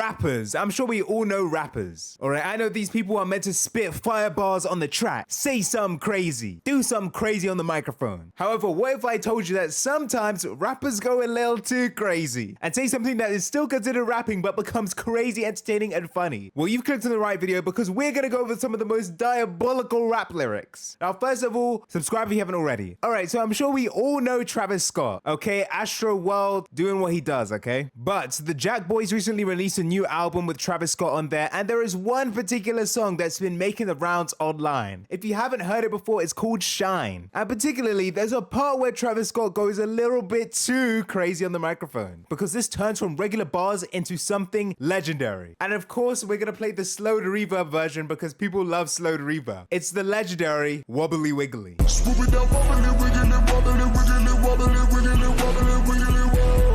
rappers. I'm sure we all know rappers. Alright, I know these people are meant to spit fire bars on the track, say something crazy, do something crazy on the microphone. However, what if I told you that sometimes rappers go a little too crazy and say something that is still considered rapping but becomes crazy, entertaining, and funny? Well, you've clicked on the right video because we're gonna go over some of the most diabolical rap lyrics. Now, first of all, subscribe if you haven't already. Alright, so I'm sure we all know Travis Scott, okay? Astro World doing what he does, okay? But the Jack Boys recently released a new album with Travis Scott on there, and there is one particular song that's been making the rounds online. If you haven't heard it before, it's called Shine. And particularly, there's a part where Travis Scott goes a little bit too crazy on the microphone, because this turns from regular bars into something legendary. And of course, we're gonna play the slow to reverb version because people love slow to reverb. It's the legendary Wobbly Wiggly. Swoop it down, wobbly, wiggly, wobbly, wiggly, wobbly, wiggly, wobbly, wiggly, whoa.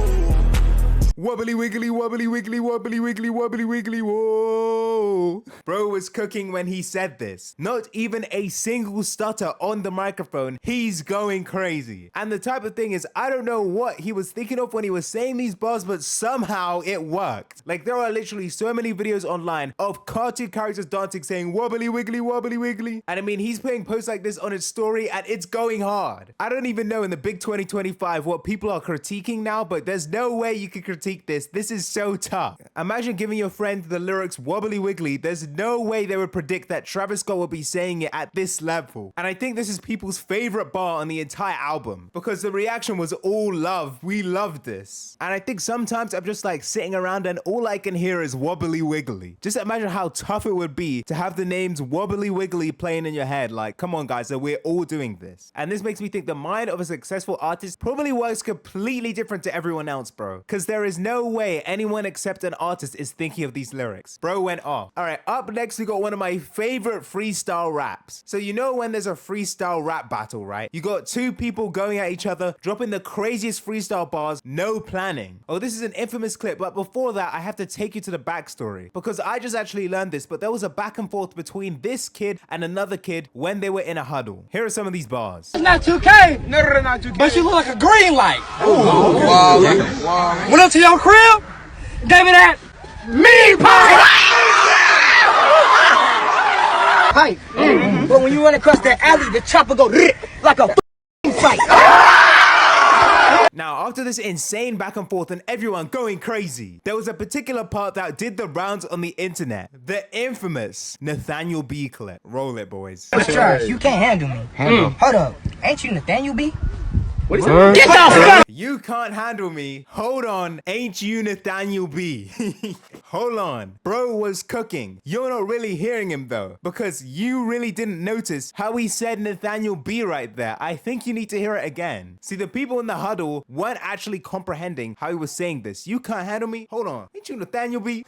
Wobbly wiggly, wobbly wiggly, wobbly wiggly, wobbly wiggly, whoa. Bro was cooking when he said this. Not even a single stutter on the microphone. He's going crazy. And the type of thing is, I don't know what he was thinking of when he was saying these bars, but somehow it worked. Like, there are literally so many videos online of cartoon characters dancing saying wobbly wiggly, wobbly wiggly. And I mean, he's putting posts like this on his story and it's going hard. I don't even know in the big 2025 what people are critiquing now, but there's no way you can critique this. This is so tough. Imagine giving your friend the lyrics wobbly wiggly. There's no way they would predict that Travis Scott would be saying it at this level. And I think this is people's favorite bar on the entire album because the reaction was all love. We loved this. And I think sometimes I'm just like sitting around and all I can hear is wobbly wiggly. Just imagine how tough it would be to have the names wobbly wiggly playing in your head. Like, come on guys, so we're all doing this. And this makes me think the mind of a successful artist probably works completely different to everyone else, bro. Because there is no way anyone except an artist is thinking of these lyrics. Bro went off. All right, up next we got one of my favorite freestyle raps. So you know when there's a freestyle rap battle, right? You got two people going at each other, dropping the craziest freestyle bars, no planning. Oh, this is an infamous clip, but before that, I have to take you to the backstory because I just actually learned this, but there was a back and forth between this kid and another kid when they were in a huddle. Here are some of these bars. It's not 2K. No, not 2K. But you look like a green light. Oh, wow. Went up to your crib, gave me that mean pipe. But when you run across that alley, the chopper go like a fight. Now, after this insane back and forth and everyone going crazy, there was a particular part that did the rounds on the internet. The infamous Nathaniel B clip. Roll it, boys. What's trash? You can't handle me. Hold up. Ain't you Nathaniel B? What is that? Get the You can't handle me. Hold on. Ain't you Nathaniel B? Hold on. Bro was cooking. You're not really hearing him though, because you really didn't notice how he said Nathaniel B right there. I think you need to hear it again. See, the people in the huddle weren't actually comprehending how he was saying this. You can't handle me? Hold on. Ain't you Nathaniel B?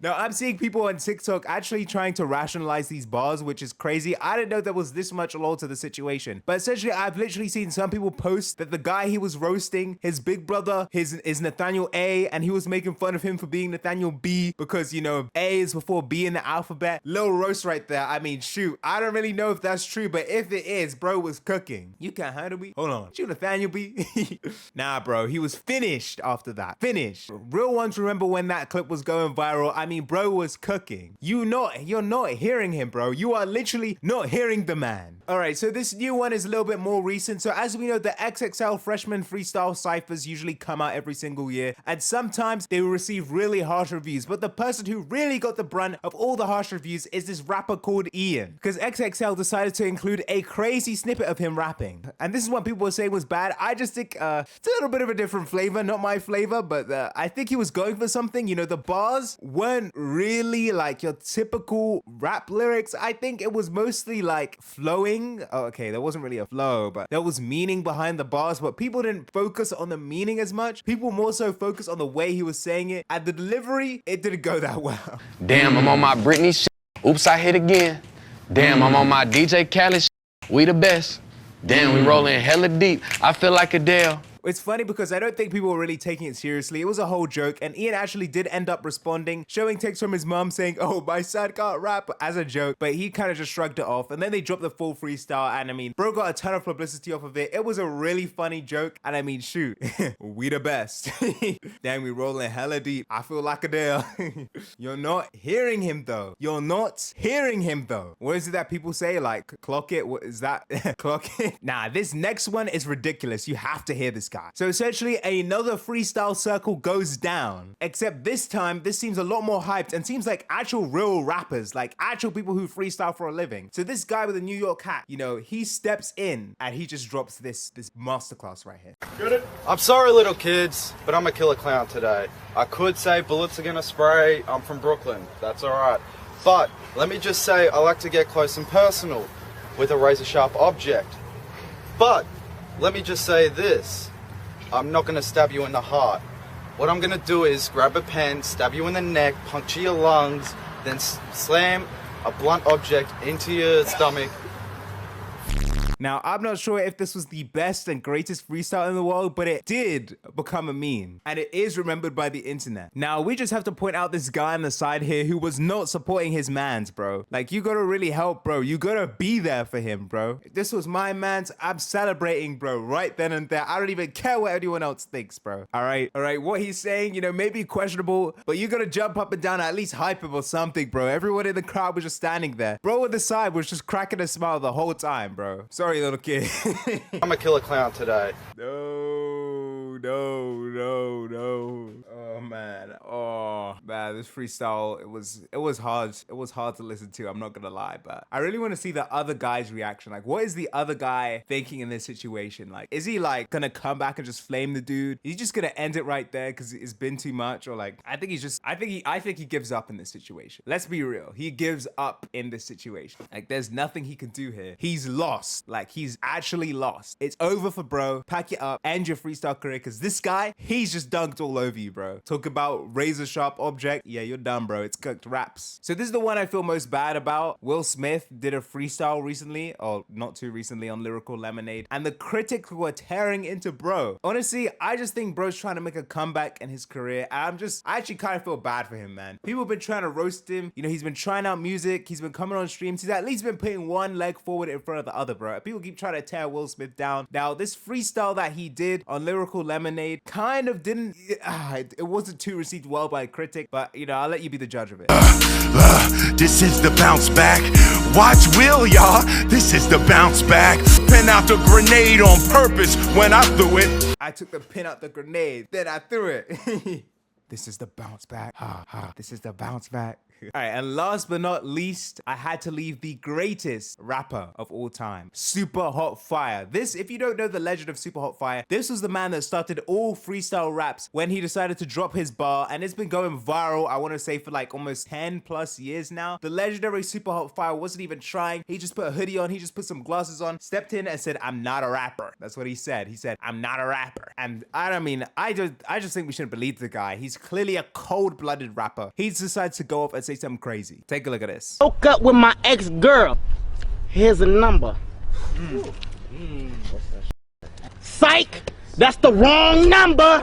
Now, I'm seeing people on TikTok actually trying to rationalize these bars, which is crazy. I didn't know there was this much law to the situation. But essentially, I've literally seen some people post that the guy he was roasting, his big brother, is Nathaniel A, and he was making fun of him for being Nathaniel B because, you know, A is before B in the alphabet. Little roast right there. I mean, shoot. I don't really know if that's true, but if it is, bro was cooking. You can't handle me? Hold on. You Nathaniel B? Nah, bro. He was finished after that. Finished. Real ones remember when that clip was going viral. I mean, bro was cooking. You're not hearing him, bro. You are literally not hearing the man. All right, so this new one is a little bit more recent. So as we know, the XXL freshman freestyle ciphers usually come out every single year, and sometimes they will receive really harsh reviews, but the person who really got the brunt of all the harsh reviews is this rapper called Ian, because XXL decided to include a crazy snippet of him rapping, and this is what people were saying was bad. I just think it's a little bit of a different flavor, not my flavor, but I think he was going for something. You know, the bars weren't really like your typical rap lyrics. I think it was mostly like flowing. Oh, okay, there wasn't really a flow, but there was meaning behind the bars, but people didn't focus on the meaning as much. People more so focused on the way he was saying it. At the delivery, it didn't go that well. Damn, I'm on my Britney shit. Oops, I hit again. Damn, I'm on my DJ Khaled shit. We the best. Damn, we rolling hella deep. I feel like Adele. It's funny because I don't think people were really taking it seriously. It was a whole joke, and Ian actually did end up responding, showing texts from his mom saying, "Oh, my son can't rap," as a joke, but he kind of just shrugged it off. And then they dropped the full freestyle, and I mean, bro got a ton of publicity off of it. It was a really funny joke, and I mean, shoot, we the best. Damn, we rolling hella deep. I feel like a deal. You're not hearing him though. You're not hearing him though. What is it that people say? Like, clock it? What is that? Clock it? Nah, this next one is ridiculous. You have to hear this guy. So essentially, another freestyle circle goes down. Except this time, this seems a lot more hyped and seems like actual real rappers, like actual people who freestyle for a living. So this guy with a New York hat, you know, he steps in and he just drops this masterclass right here. I'm sorry, little kids, but I'm a killer clown today. I could say bullets are gonna spray. I'm from Brooklyn. That's alright. But let me just say I like to get close and personal with a razor-sharp object. But let me just say this. I'm not gonna stab you in the heart. What I'm gonna do is grab a pen, stab you in the neck, puncture your lungs, then slam a blunt object into your stomach. Now, I'm not sure if this was the best and greatest freestyle in the world, but it did become a meme, and it is remembered by the internet. Now, we just have to point out this guy on the side here who was not supporting his mans, bro. Like, you gotta really help, bro. You gotta be there for him, bro. If this was my mans, I'm celebrating, bro, right then and there. I don't even care what anyone else thinks, bro. All right, what he's saying, you know, maybe questionable, but you gotta jump up and down, at least hype him or something, bro. Everyone in the crowd was just standing there. Bro on the side was just cracking a smile the whole time, bro. Sorry, little kid. I'm a killer clown today. No. Oh man, this freestyle, it was hard. It was hard to listen to, I'm not gonna lie, but I really want to see the other guy's reaction. Like, what is the other guy thinking in this situation? Like, is he like gonna come back and just flame the dude? Is he just gonna end it right there because it's been too much? Or like, I think he gives up in this situation. Let's be real. He gives up in this situation. Like, there's nothing he can do here. He's lost. Like, he's actually lost. It's over for bro. Pack it up. End your freestyle career, because this guy, he's just dunked all over you, bro. Talk about razor sharp object. Yeah, you're done, bro. It's cooked. Raps. So this is the one I feel most bad about. Will Smith did a freestyle recently, or not too recently, on Lyrical Lemonade, and the critics were tearing into bro. Honestly, I just think bro's trying to make a comeback in his career. I actually kind of feel bad for him, man. People have been trying to roast him. You know, he's been trying out music. He's been coming on streams. He's at least been putting one leg forward in front of the other, bro. People keep trying to tear Will Smith down. Now, this freestyle that he did on Lyrical Lemonade kind of didn't, it wasn't too received well by a critic, but you know, I'll let you be the judge of it. This is the bounce back. Watch Will, y'all. This is the bounce back. Pin out the grenade on purpose when I threw it. I took the pin out the grenade, then I threw it. This is the bounce back. This is the bounce back. All right, and last but not least, I had to leave the greatest rapper of all time, Super Hot Fire. This, if you don't know the legend of Super Hot Fire, this was the man that started all freestyle raps when he decided to drop his bar, and it's been going viral, I want to say, for like almost 10 plus years now. The legendary Super Hot Fire wasn't even trying. He just put a hoodie on, he just put some glasses on, stepped in and said, "I'm not a rapper." That's what he said. He said, "I'm not a rapper." And I mean, I just think we shouldn't believe the guy. He's clearly a cold-blooded rapper. He decides to go off and say something crazy. Take a look at this. Woke up with my ex-girl. Here's a number. Psych! That's the wrong number!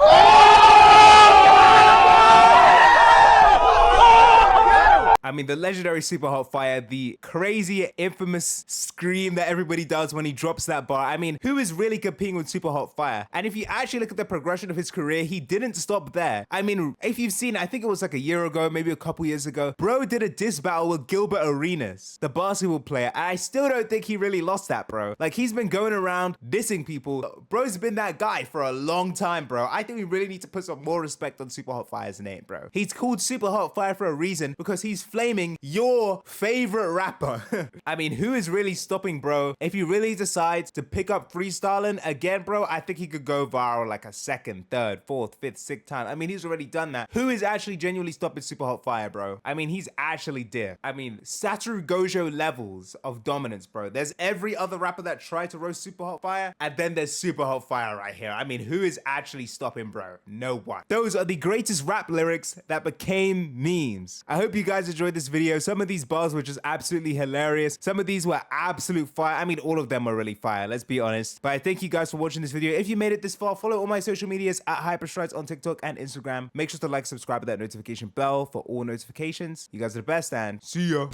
I mean, the legendary Super Hot Fire, the crazy, infamous scream that everybody does when he drops that bar. I mean, who is really competing with Super Hot Fire? And if you actually look at the progression of his career, he didn't stop there. I mean, if you've seen, I think it was like a year ago, maybe a couple years ago, bro did a diss battle with Gilbert Arenas, the basketball player. And I still don't think he really lost that, bro. Like, he's been going around dissing people. Bro's been that guy for a long time, bro. I think we really need to put some more respect on Super Hot Fire's name, bro. He's called Super Hot Fire for a reason, because he's flaming your favorite rapper. I mean, who is really stopping bro? If he really decides to pick up freestyling again, bro, I think he could go viral like a second, third, fourth, fifth, sixth time. I mean, he's already done that. Who is actually genuinely stopping Super Hot Fire, bro? I mean, he's actually there. I mean, Satoru Gojo levels of dominance, bro. There's every other rapper that tried to roast Super Hot Fire, and then there's Super Hot Fire right here. I mean, who is actually stopping bro? No one. Those are the greatest rap lyrics that became memes. I hope you guys enjoyed this this video. Some of these bars were just absolutely hilarious. Some of these were absolute fire. I mean, all of them were really fire, let's be honest. But I thank you guys for watching this video. If you made it this far, follow all my social medias at Hyperstrides on TikTok and Instagram. Make sure to like, subscribe, with that notification bell for all notifications. You guys are the best, and see ya.